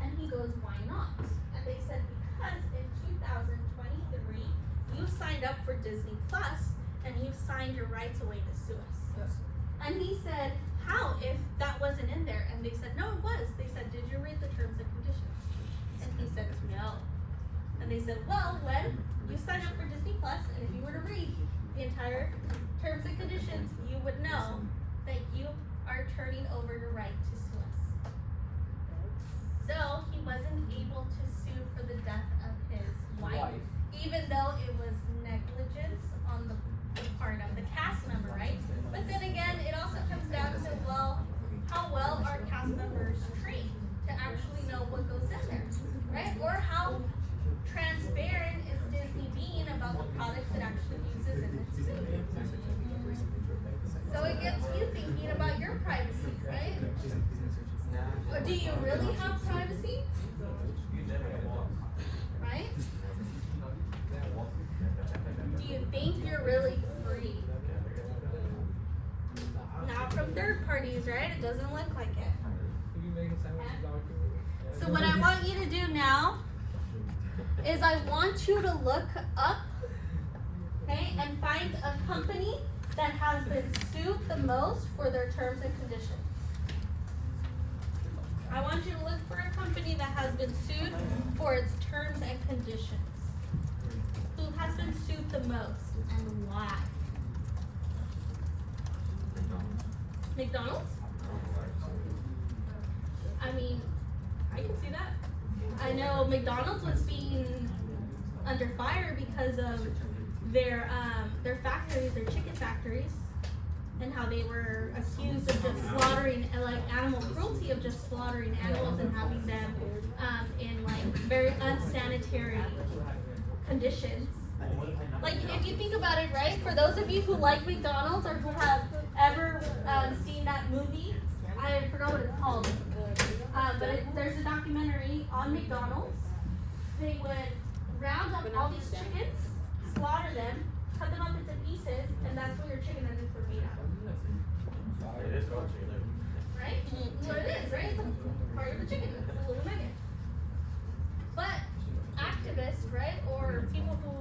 And he goes, why not? And they said, because in 2023, you signed up for Disney Plus and you signed your rights away to sue us. Yes. And he said, how if that wasn't in there? And they said, no, it was. They said, did you read the terms and conditions? And he said, no. And they said, well, when you sign up for Disney Plus, and if you were to read the entire terms and conditions, you would know that you are turning over your right to sue us. So he wasn't able to sue for the death of his wife, even though it was negligence on the part of the cast member, right? But then again, it also comes down to, well, how well are cast members trained to actually know what goes in there, right? Or how transparent is Disney being about the products it actually uses in its food? So it gets you thinking about your privacy, right? Or do you really have privacy? Right? Do you think you're really free? Not from third parties, right? It doesn't look like it. So what I want you to do now is I want you to look up Okay, and find a company that has been sued the most for their terms and conditions. I want you to look for a company that has been sued for its terms and conditions. Who has been sued the most and why? McDonald's? I mean, I can see that. I know McDonald's was being under fire because of their factories, their chicken factories, and how they were accused of just slaughtering, like animal cruelty, of just slaughtering animals and having them in like very unsanitary conditions. Like if you think about it, right? For those of you who like McDonald's or who have ever seen that movie, I forgot what it's called, there's a documentary on McDonald's. They would round up all these chickens, slaughter them, cut them up into pieces, and that's what your chicken nuggets were made out of. It is called chicken nugget. Right? That's what it is, right? It's a part of the chicken. It's a little nugget. But activists, right, or people who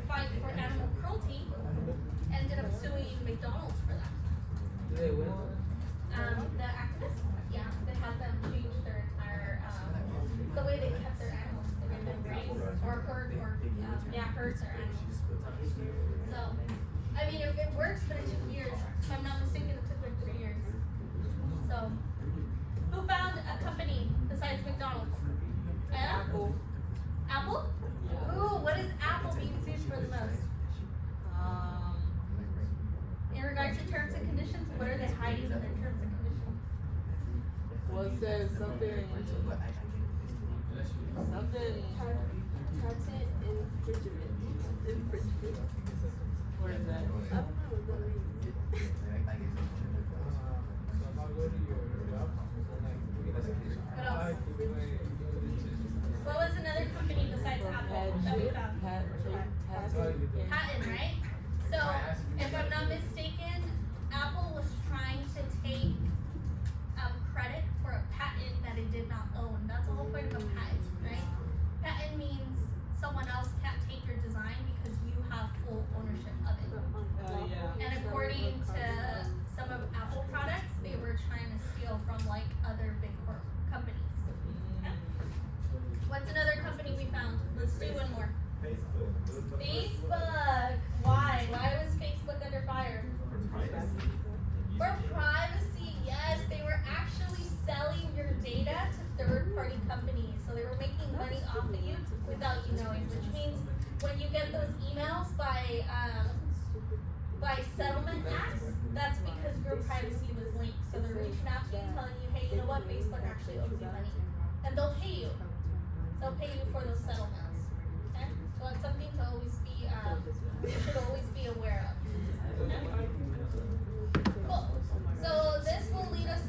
fight for animal cruelty ended up suing McDonald's for that. Do they win? The activists, yeah, they had them change their entire, the way they kept their animals. They made them raise or herd their animals. So, I mean, it works, but it took years. If I'm not mistaken, it took like 3 years. So, who found a company besides McDonald's? Apple. Apple? Ooh, what is Apple being sued for the most? In regards to terms and conditions, what are they hiding in their terms and conditions? Well, it says something. Patent infringement. Where is that? I don't know what that means. So if I go to your job, What else? What was another company besides Apple that we found? Patent, right? So, if I'm not mistaken, Apple was trying to take credit for a patent that it did not own. That's the whole point of a patent, right? Patent means someone else can't take your design because you have full ownership of it. And according to some of Apple products, they were trying to steal from like other big companies. Okay? What's another company we found? Let's do one more. Facebook. Why? Why was Facebook under fire? For privacy, yes. They were actually selling your data to third-party companies. So they were making money off of you without you knowing, which means when you get those emails by settlement acts, that's because your privacy was linked. So they're reaching out to you telling you, hey, you know what, Facebook actually owes you money. And they'll pay you. They'll pay you for those settlements. Okay? So that's something to always be, you should always be aware of. Okay? Cool. So this will lead us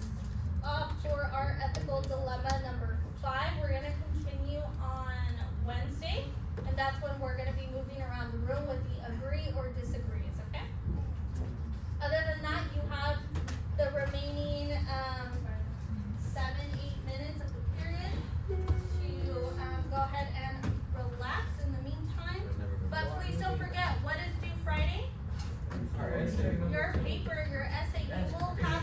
off for our ethical dilemma number 5. We're going to continue on Wednesday, and that's when we're going to be moving around the room with the agree or disagrees, okay? Other than that, you have the remaining 7-8 minutes of the period to go ahead and relax in the meantime. But please don't forget, what is due Friday? Your paper, your essay, you will have